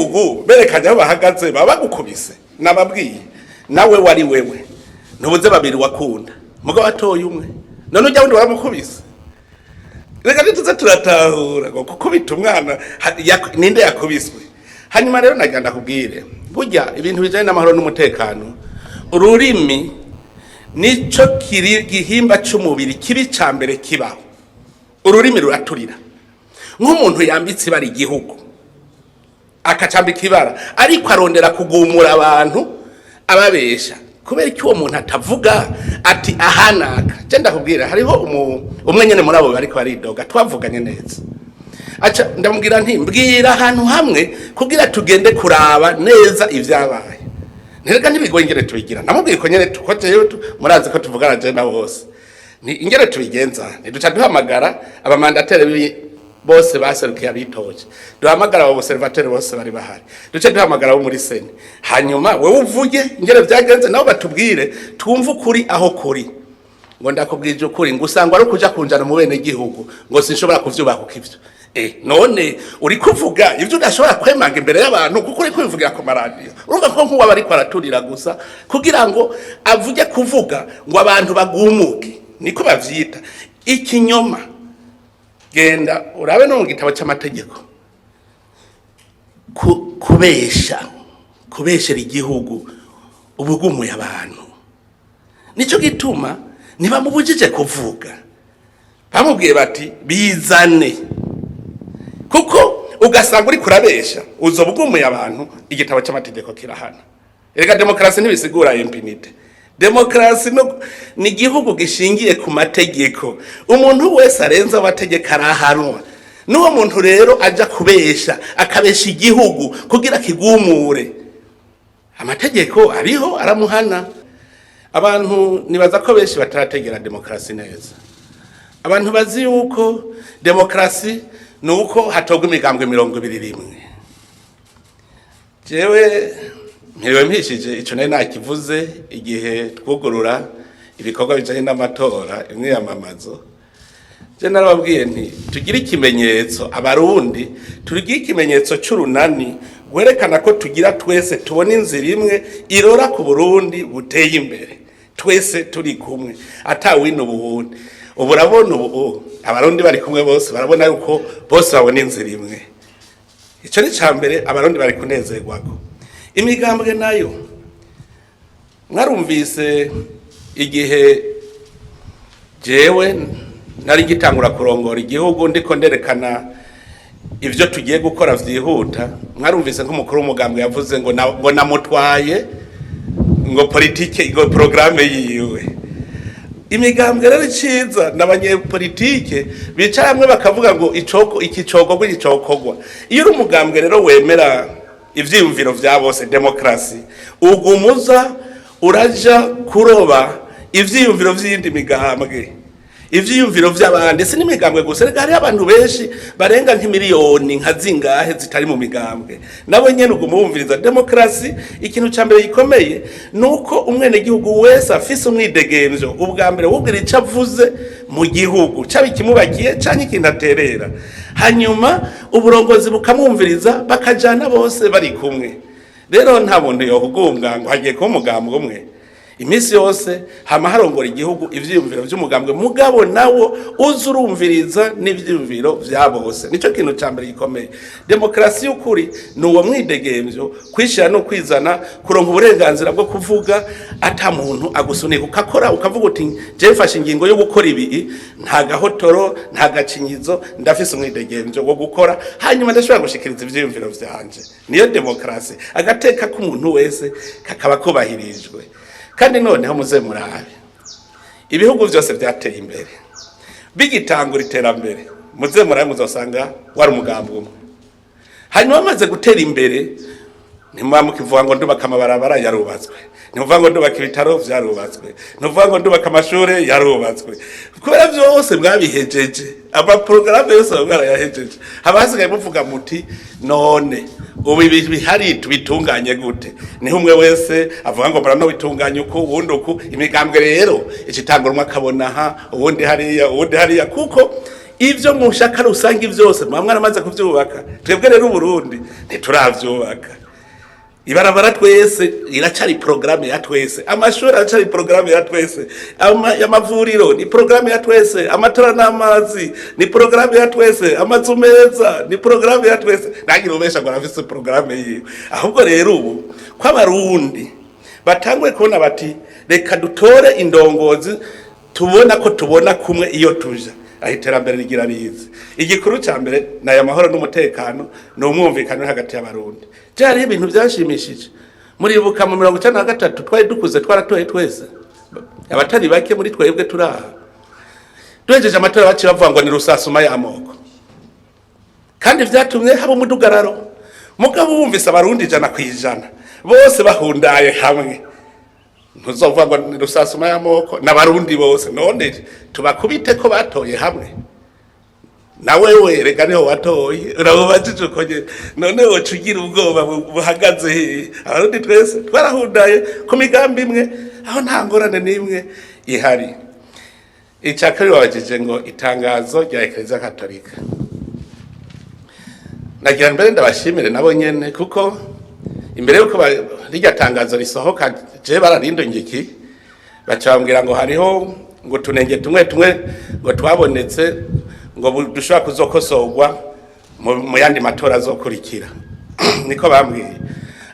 ugu berekanye aho bahagaze baba bagukubise nababwiye nawe wari wewe ntubuze babiri wakunda mugo watoye umwe none ujya wundi waramukubise reka tuze turatahura ngo kukubita umwana ninde yakubiswe. Hanyuma rero naganda kubwire burya ibintu bijanye n'amahoro n'umutekano ururimi nico kiri gihimba c'umubiri kibi cambere kibaho. Ururimi ruraturira nk'umuntu yambitse bari igihugu akacambika ibara ariko arondera kugumura abantu ababesha kubera iki uwo muntu atavuga ati ahanaka je ndakubwira hariho umwe nyene muri abo bariko baridoga twavuganye neza aca ndamubwira nti mbwira ahantu hamwe kugira tugende kuraba neza ivyabaye nterega ntibigoye ingere tubigira namubwiye ko nyene tukoteyo murazi ko tuvugana je na bose ni ingere tubigenza ntiduca duhamagara abamandateri bose baserukiye abitoje duhamagara abo observateur bose bari bahari duce duhamagara abo muri sene hanyuma wewe uvuge ingere vyagenze nabo batubwire twumva ukuri aho kuri ngo ndakubwije ukuri ngo usanga ari kuja kunjana mu bene gihugu ngo sinshobora kuvyubaha ukivyo none uri kuvuga ivyo udashobora kwemanga imbere y'abantu kuko uri kubivugira ku maradiyo urumva ko nkuba bari kwaraturira gusa kugira ngo avuge kuvuga ngo abantu bagumuke niko bavyita ikinyoma. Genda urabe no mu gitabo cy'amategeko kubeshera igihugu ubugumuye abantu nico gituma ntibamubujije kuvuga bamubwiye bati bizane kuko ugasanga uri kurabesha uzobugumuye abantu igitabo cy'amategeko kirahana. Erega demokrasi ntibisigura impunite. Demokrasi ni igihugu gishingiye ku mategeko umuntu wese arenza amategeko arahanwa n'uwo muntu rero aja kubesha akabesha igihugu kugira kigumure amategeko ariho aramuhana. Abantu nibaza ko benshi batarategera demokrasi neza. Abantu bazi yuko demokrasi nuko hatogwa imigambwe 21 jewe Mpewe mpishije ico nari nakivuze igihe twugurura ibikorwa bijanye n'amatora imwe yamamazo. Je narababwiye nti tugira ikimenyetso abarundi tugira ikimenyetso c'urunani gwerekana ko tugira twese tubona inzira imwe irora ku Burundi buteye imbere twese turi kumwe atawino ubuhundi. Ubu urabona ubu abarundi bari kumwe bose barabona yuko bose babona inzira imwe. Ico ni cambere abarundi bari kunezerwako. Imigambwe nayo mwarumvise igihe jewe nari gitangura kurongora igihugu ndiko nderekana ivyo tugiye gukora vyihuta mwarumvise nk'umukuru w'umugambwe yavuze ngo namutwaye ngo politike ngo programme yiwe. Imigambwe rero ciza n'abanyepolitike bicara hamwe bakavuga ngo iki cokogwa icokogwa. Iyo uri umugambwe rero wemera ivyiyumviro vya bose demokrasi ugumuza uraja kuroba ivyiyumviro vy'indi migambwe ivyiyumviro vy'abandi si n'imigambwe gusa rega hari abantu benshi barenga nk'imiliyoni nka zingahe zitari mu migambwe nabo nyene ugumumviriza demokrasi. Ikintu cambere gikomeye nuko umwene gihugu wese afise umwidegemvyo ubwa mbere wubwira ico avuze mu gihugu cabi kimubakiye canke ikintu aterera hanyuma uburongozi bukamwumviriza bakajana bose bari kumwe. Rero nta muntu yohugunga ngo hagiye ko umugambwe umwe imisi yose hama harongora igihugu ivyiyumviro vy'umugambwe mugabo nawo uzurumviriza n'ivyiyumviro vya bose. Nico kintu cambere gikomeye. Demokrasi y'ukuri nuwo mwidegemvyo kwishira no kwizana kuronka uburenganzira bwo kuvuga ata muntu agusunika ukakora ukavuga uti je mfashe ingingo yo gukora ibi nta gahotoro nta gacinyizo ndafise umwidegemvyo wo gukora hanyuma ndashobora gushikiriza ivyiyumviro vyanje. Niyo demokrasi agateka k'umuntu wese kakaba kubahirijwe. Kandi noneho muze murabe ibihugu vyose vyateye imbere bigitangura iterambere muze murabe muzosanga wari umugambwe umwe hanyuma bamaze gutera imbere ntimwa mukivuga ngo ndubaka amabarabara yarubatswe ntimuvuga ngo ndubaka ibitaro vyarubatswe ntimuvuga ngo ndubaka amashure yarubatswe kubera vyose mwabihejeje amaprograme yose mwarayahejeje habasigaye muvuga muti none ubu bihari tubitunganye gute. Niho umwe wese avuga ngo barano bitunganye uko ubundi uko imigambwe rero icitangura umwe akabona ha ubundi hariya kuko ivyo mushaka rusange vyose mwamwe aramaze kuvyubaka twebwe rero Burundi ntituravyubaka ibarabara twese iracari programme ya twese amashuri aracari programme ya twese amavuriro ni programme ya twese amatara n'amazi ni programme ya twese amazu meza ni programme ya twese nagira ubesha ngo afise programme yiwe ahubwo rero ubu kwa Barundi batangwe kubona bati reka dutore indongozi tubona ko tubona kumwe iyo tuja ahiterambere rigira rize igikuru ca mbere na amahoro n'umutekano no umwumvikano hagati y'Abarundi cyari ibintu byashimishije muri buka mu 1953 twari dukuze twaratoye twese abatari bake muri twebwe turaha twejeje amatora baci bavuga ngo ni rusasuma y'amoko kandi vyatumye haba umudugararo mugabo wumvise Abarundi 100% bose bahundaye hamwe ntuzovuga ngo ni rusasuma y'amoko n'Abarundi bose none tubakubite ko batoye hamwe nawe rega niho watoye urabubajije ukonye none wocugira ubwoba buhagaze Abarundi twese twarahundaye ku migambi imwe aho nta ngorane n'imwe ihari icakari wabajije ngo itangazo rya Eklezia Katolika nagira mbere ndabashimire nabo nyene kuko imbere yuko rijya tangazo risohoka je bararindongiki bacambwira ngo hariho ngo tunenge tumwe ngo twabonetse ngo dushobora kuzokosorwa mu yandi matora azokurikira niko bambwiye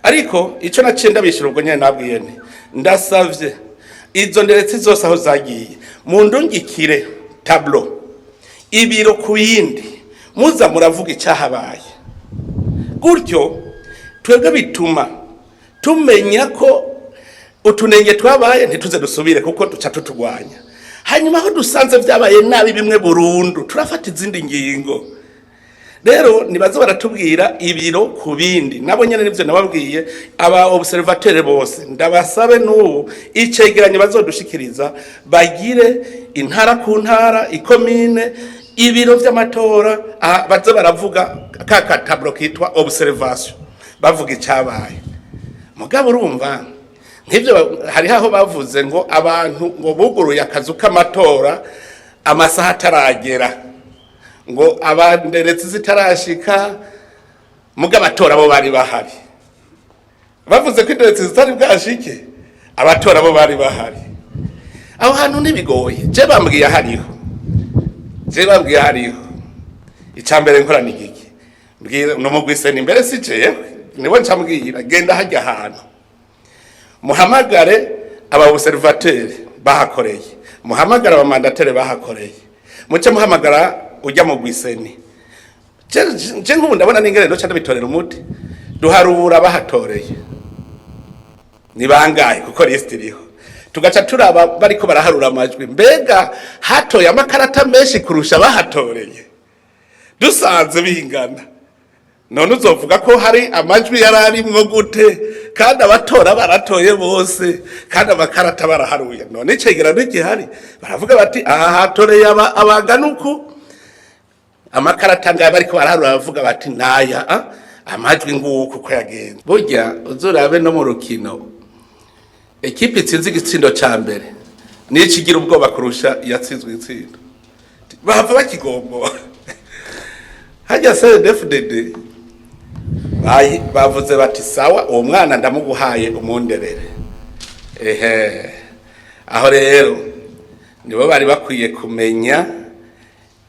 ariko ico nacenda bishira ubwo nyene nabwiye nti ndasavye izo nderetse zose aho zagiye mu ndungikire tableau ibiro kuyindi muza muravuga icyahabaye gutyo twebwe bituma tumenya ko utunenge twabaye ntituze dusubire kuko duca tutugwanya hanyuma aho dusanze vyabaye nabi bimwe burundu turafata izindi ngingo rero nibazo baratubwira ibiro kubindi nabo nyene nivyo nababwiye aba observateur bose ndabasabe n'ubu icegeranyo bazodushikiriza bagire intara ku ntara ikomine ibiro vy'amatora baze baravuga kaka tableau kitwa observation bavuga icyabaye mugabo urumva nk'ibyo hari aho bavuze ngo abantu ngo buguruye akazu k'amatora amasaha ataragera ngo abanderetse zitarashika mugabo abatora bo bari bahari bavuze ko inderetse zitari bwashike abatora bo bari bahari aho hantu nibigoye je bambwiye hariho icambere nkora nigiki mbwira no mugwise ni mbere sice niwe ncambwira genda hajya ahantu muhamagare aba observateur bahakoreye muhamagara aba mandatare bahakoreye muce muhamagara ujya mu gwiseni je nk'ubu ndabona n'ingere no cyane bitorera umuti duharura bahatoreye ni bangaye kuko list iriho tugaca turaba bariko baraharura amajwi mbega hatoye amakarata menshi kurusha bahatoreye dusanze bingana none uzovuga ko hari amajwi yararimwo gute kandi abatora baratoye bose kandi amakarata baraharuye none icegera n'igihari baravuga bati aha hatoreye abaganuku amakarata ngaye bariko baraharura bavuga bati naya amajwi nguko ko yagenze burya uzorabe no mu rukino ekipe itsinze igitsindo ca mbere niyo kigira ubwoba kurusha yatsinzwe itsindo bahava bakigombo hajya CDFDD bavuze bati sawa uwo mwana ndamuguhaye umunderere aho rero nibo bari bakwiye kumenya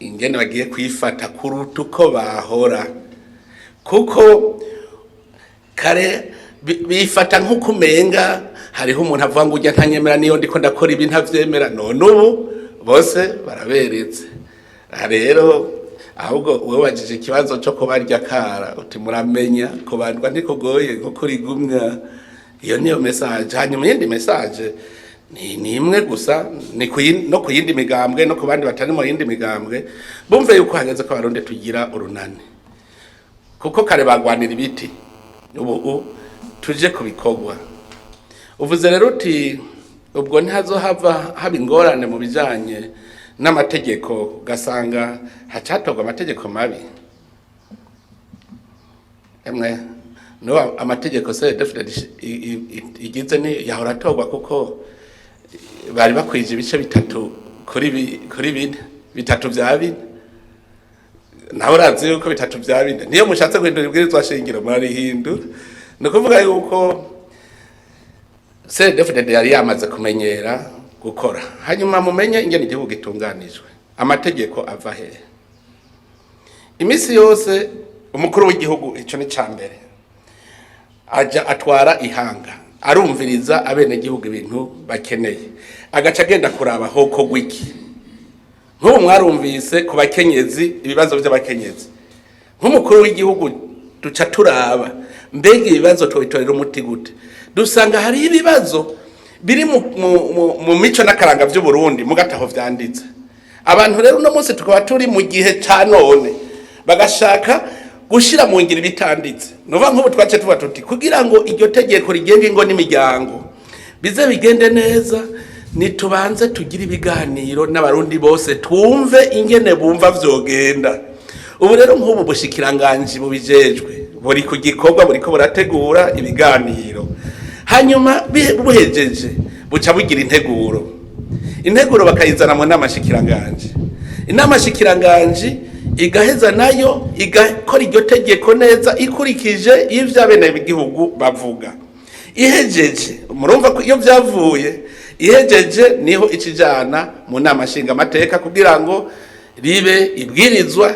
ingene bagiye kwifata kuruta uko bahora kuko kare bifata nk'ukumenga hariho umuntu avuga ngo ujya ntanyemera niyo ndiko ndakora ibi ntavyemera none ubu bose baraberetse rero ahubwo wewe wajije ikibazo cyo kubarya kara uti muramenya kubandwa ntikugoye nko kuri gumya iyo niyo message hanyuma yindi message ni imwe gusa ni no kuyindi migambwe no kubandi batari mu yindi migambwe bumve yuko hageze ko Abarundi tugira urunani kuko kare bagwanira ibiti ubu tuje kubikogwa uvuze rero uti ubwo ntazo haba ingorane mu bijanye n'amategeko gasanga hacatogwa amategeko mabi emwe no amategeko se definitely igize ni yahora togwa kuko bari bakwije ibice bitatu kuri bine bitatu vya bine nawe urazi yuko bitatu bya bine niyo mushatse guhindura ibwirizwa shingiro murarihindura ni ukuvuga yuko CNDD-FDD yari yamaze kumenyera gukora hanyuma mumenye ingene igihugu gitunganijwe amategeko ava hehe imisi yose umukuru w'igihugu ico ni cambere aja atwara ihanga arumviriza abene gihugu ibintu bakeneye agaca agenda kuraba hoko gwiki nk'ubu mwarumvise ku bakenyezi ibibazo by'abakenyezi nk'umukuru w'igihugu duca turaba mbega ibibazo twitorera umuti gute dusanga hari ibibazo biri mu mico n'akaranga by'u Burundi mugataho vyanditse abantu rero no munsi tukaba turi mu gihe ca none bagashaka gushira mu ngiro bitanditse nova nk'ubu twace tuba tuti kugira ngo iryo tegeko rigenga ingo n'imiryango bize bigende neza nitubanze tugira ibiganiro n'abarundi bose twumve ingene bumva vyogenda ubu rero nk'ubu bushikiranganje bubijejwe buri ku gikorwa buri ko burategura ibiganiro hanyuma buhejeje buca bugira integuro bakayizana mu namashikiranganje inamashikiranganje igaheza nayo igakora iryo tegeko neza ikurikije ivyo abene b'igihugu bavuga ihejeje murumva ko iyo byavuye ihejeje niho ikijana mu nama nshinga amateka kugira ngo ribe ibwirizwa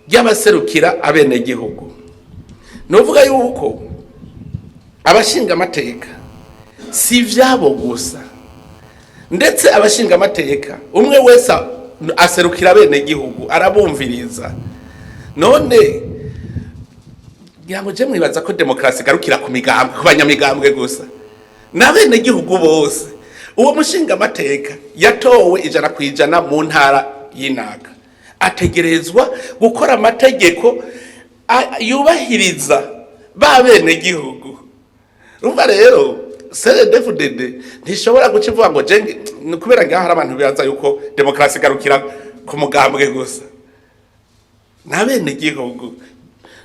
ry'abaserukira abene gihugu novuga yuko abashinga amateka si vyabo gusa ndetse abashinga amateka umwe wese aserukira abene gihugu arabumviriza none yamuje mwibaza ko demokrasi garukira ku migambwe ku banyamigambwe gusa n'abene gihugu bose uwo mushinga amateka yatowe 100% mu ntara y'inaka ategerezwa gukora amategeko yubahiriza babene gihugu rumva rero CNDD-FDD ntishobora gucivuga ngo jenge kubera ngaho hari abantu bibaza yuko demokrasi garukira ku mugambwe gusa n'abene gihugu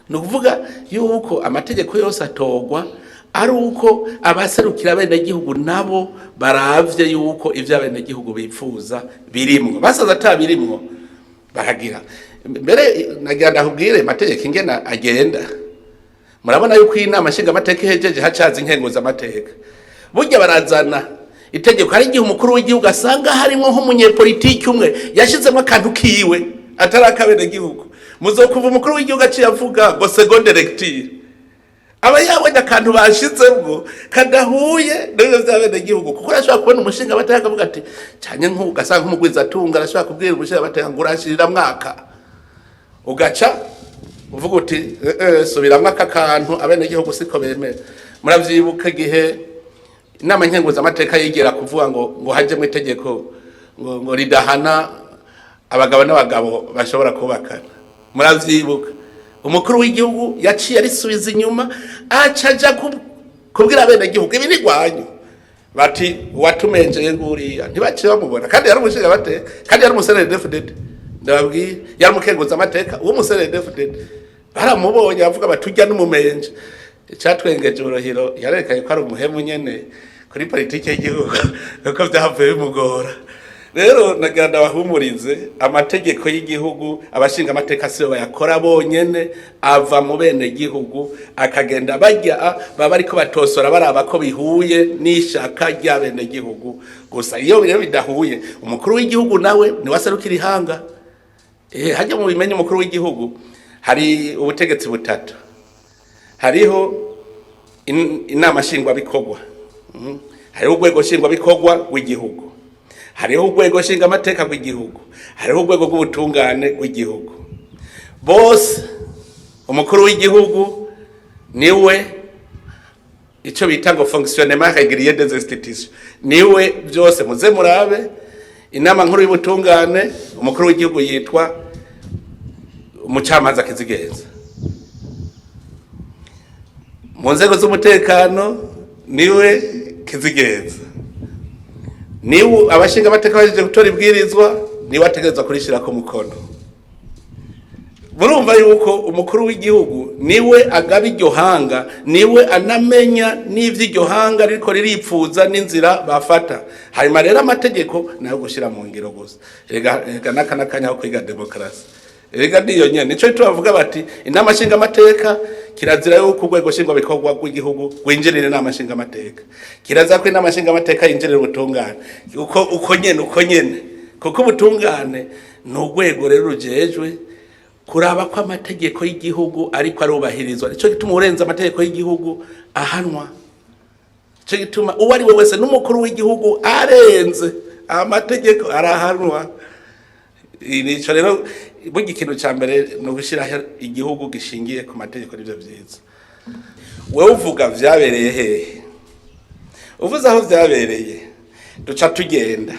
no kuvuga yuko amategeko yose atogwa ari uko abaserukira abene gihugu nabo baravye yuko ivyo abene gihugu bipfuza birimwo basaza atabirimwo bakagira mbere nagira ndahubwire amategeko ingena agenda murabona yuko inama nshinga amateka ihejeje hacaza inkenguza amateka burya barazana itegeko hari igihe umukuru w'igihugu asanga harimo nk'umunyepolitiki umwe yashizemo akantu kiwe atarakabene gihugu muzokuva umukuru w'igihugu aciye avuga ngo seconde lecture aba yabonye akantu bashizemo kadahuye n'ibyo by'abene gihugu kuko arashobora kubona umushinga amateka akavuga ati cyane nk'ugasanga nk'umugwiza atunga arashobora kubwira umushinga amateka ngo urashirira mwaka ugaca uvuga uti subiramwe aka kantu abene gihugu siko bemera muravyibuka igihe inama nkenguza amateka yigera kuvuga ngo haje mu itegeko ngo ridahana abagabo n'abagabo bashobora kubakana muravyibuka umukuru w'igihugu yaciye arisubiza inyuma acaja kubwira abene gihugu ibi nigwanyu bati watumenjeye nguriya ntibaciye bamubona kandi yari umushinga amateka kandi yari CNDD-FDD ndababwiye yari mukenguza amateka uwo CNDD-FDD baramubonye avuga batujya n'umumenje cyatwengeje uruhiro yarekaye ko ari umuhemu nyene kuri politike y'igihugu uko byavuye bimugora rero naganda bahumurize amategeko y'igihugu abashinga amateka siyo bayakora bonyene ava mu bene gihugu akagenda bajya baba ariko batosora baraba ko bihuye n'ishaka rya bene gihugu gusa iyo biro bidahuye umukuru w'igihugu nawe ni waserukira ihanga hajya mu bimenye umukuru w'igihugu hari ubutegetsi butatu hariho inama shingwa bikorwa hariho urwego shingwa bikorwa w'igihugu hariho urwego shinga amateka rw'igihugu hariho urwego rw'ubutungane rw'igihugu bose umukuru w'igihugu niwe ico bita ngo fonctionnement régulier des institutions niwe byose muze murabe inama nkuru y'ubutungane umukuru w'igihugu yitwa umucamanza kizigenza mu nzego z'umutekano niwe kizigenza niwe abashinga amateka baje gutora ibwirizwa niwe ategerezwa kurishira ku mukono murumva yuko umukuru w'igihugu niwe agaba iryo hanga niwe anamenya n'ivyo iryo hanga ariko riripfuza n'inzira bafata hanyuma rero amategeko nayo gushira mu ngiro gusa rega nakanya ko kwiga demokrasi Erega niyo nyene nico tubavuga bati inama nshinga amateka kirazira yo ku rwego shingwa bikorwa rw'igihugu gwinjirire inama nshinga amateka, kirazira ko inama nshinga amateka yinjirire ubutungane uko nyene kuko ubutungane n'urwego rero rujejwe kuraba ko amategeko y'igihugu ariko arubahirizwa. Nico gituma urenza amategeko y'igihugu ahanwa, nico gituma uwo ari we wese n'umukuru w'igihugu arenze amategeko arahanwa. Nico rero bugi ikintu ca mbere no gushiraho igihugu gishingiye ku mategeko n'ivyo vyiza. Wewe uvuga vyabereye hehe? Uvuze aho vyabereye duca tugenda.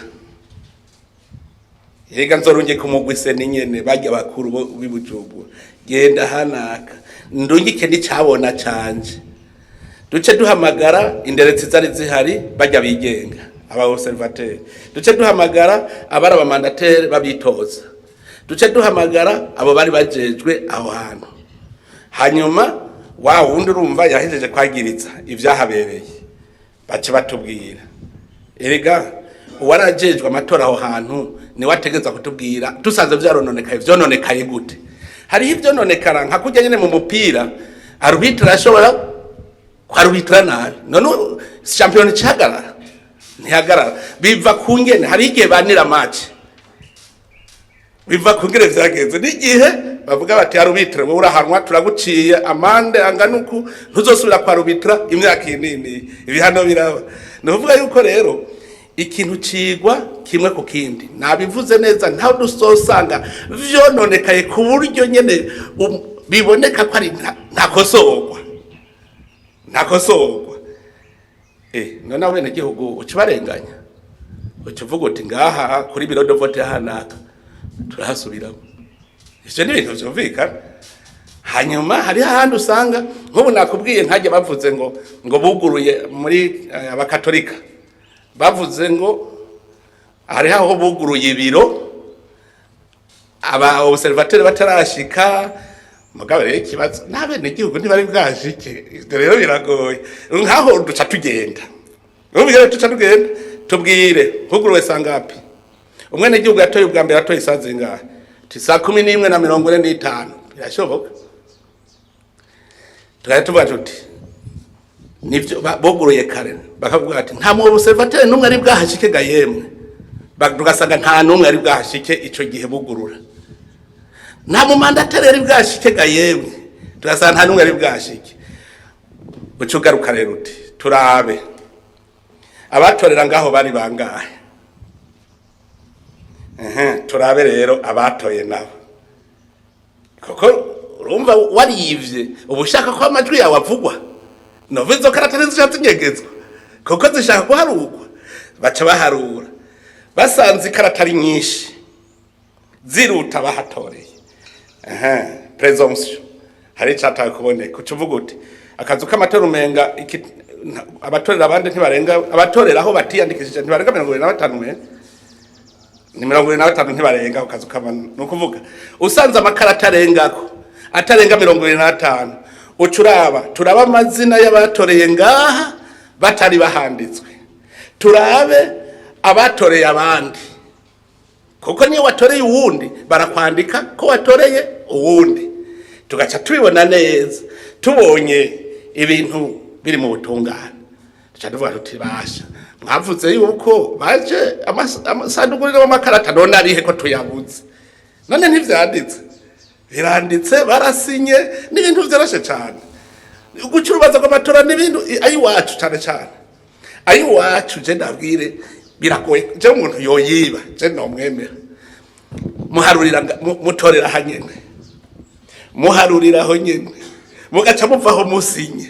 Yega nzorunge kumugwise ninyene bajya bakuru bibujubu genda hanaka ndungike nicabona canje duce duhamagara inderetsi zari zihari bajya bigenga aba observateur, duce duhamagara abara abamandateri babitoza, duce duhamagara abo bari bajejwe aho hantu, hanyuma wa wundi urumva yahejeje kwagiriza ivyahabereye bace batubwira. Erega uwarajejwe amatora aho hantu ni wategeza kutubwira tusanze vyononekaye gute. Hari ivyo nonekara nka kujya nyene mu mupira arbitre ashobora kwarubitra nabi none champion cyagarara ntihagarara biva kungene. Hari igihe banira match biva kungere vyagenze n'igihe bavuga bati arbitre wowe urahanwa turaguciye amande anganuku ntuzosubira kwarubitra imyaka inini ibihano biraba. Nuvuga yuko rero ikintu cigwa kimwe ku kindi nabivuze neza ntaho dusosanga vyononekaye ku buryo nyene biboneka ko ari ntakosorwa none abene gihugu ucibarenganya ucivuga uti ngaha kuri biro de vote hanaka turahasubiramo. Ivyo ni ibintu vyumvikana. Hanyuma hari hahandi usanga nk'ubu nakubwiye ntajya bavuze ngo buguruye muri abakatolika bavuze ngo hari aho buguruye ibiro aba observateur batarashika mugabo rero kibazo nabene gihugu ntibari bwashike. Rero biragoye nkaho duca tugenda tubwire huguruwe sangapi umwene gihugu yatoye ubwa mbere atoye isazi ngahe ti 11:45 birashoboka. Tukatuvuga tuti nivyo boguruye kare bakavuga ati nta mu observateur numwe ari bwahashike gayemwe tugasanga nta numwe ari bwahashike ico gihe bugurura. Nta mu mandateri ari bwahashike gayemwe tugasanga nta numwe ari bwahashike. Ucugaruka rero uti turabe abatorera ngaho bari bangahe. Turabe rero abatoye nabo koko urumva warivye ubushaka ko amajwi yawe avugwa novizo karatari zishatse nyegezwa koko zishaka kuharugwa baca baharura basanze karatari nyinshi ziruta bahatoreye. Presumption hari cyataye kuboneka ucuvuga uti akazu k'amatora umenga abatorera abandi ntibarenga abatorera aho batiyandikishije ntibarenga 25 ni 25 ntibarenga akazu k'abantu nukuvuga usanze amakarata arengako atarenga 25 ucuraba turaba amazina y'abatoreye ngaha batari bahanditswe turabe abatoreye abandi kuko niyo watoreye uwundi barakwandika ko watoreye uwundi tugaca tubibona neza tubonye ibintu biri mu butungane tuca tuvuga tuti basha mwavuze yuko baje amasanduku y'amakarata none arihe ko tuyabuze none ntivyanditse biranditse barasinye n'ibintu vyarashe cyane gucurubaza kw'amatora n'ibintu ayi wacu cyane ayi wacu je ndabwire biragoye je umuntu yoyiba je nomwemera muharurira mutorera hanyene muharuriraho nyene mugaca muvaho musinye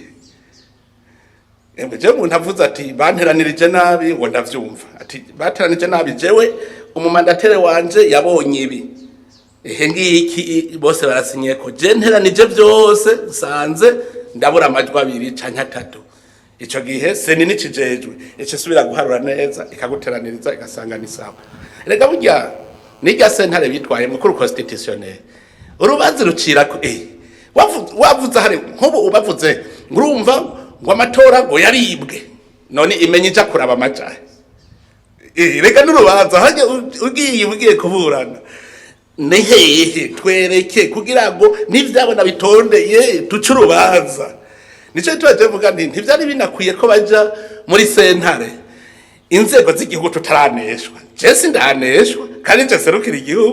je umuntu avuze ati banteranirije nabi ngo ndavyumva ati bateranije nabi jewe umumandatere wanje yabonye ibi ngiki bose barasinye ko je nteranije byose sanze ndabura amajwi 2 canke 3 ico gihe seni nikijejwe ico subira guharura neza ikaguteraniriza igasanga ni sawa. Rega burya nijya sentare bitwaye mukuru constitutionnel urubanza rucira ko wavuze hari nkubu ubavuze ngurumva ngo amatora ngo yaribwe none imenye ija kuraba amajahe rega n'urubanza hajye ugiye kuburana ni hehe twereke kugira ngo n'ivyabona bitondeye tuce urubanza. Nico tuvuga nti ntivyari binakwiye ko baja muri sentare inzego z'igihugu tutaraneshwa. Je sindaneshwa kandi nje serukira igihugu.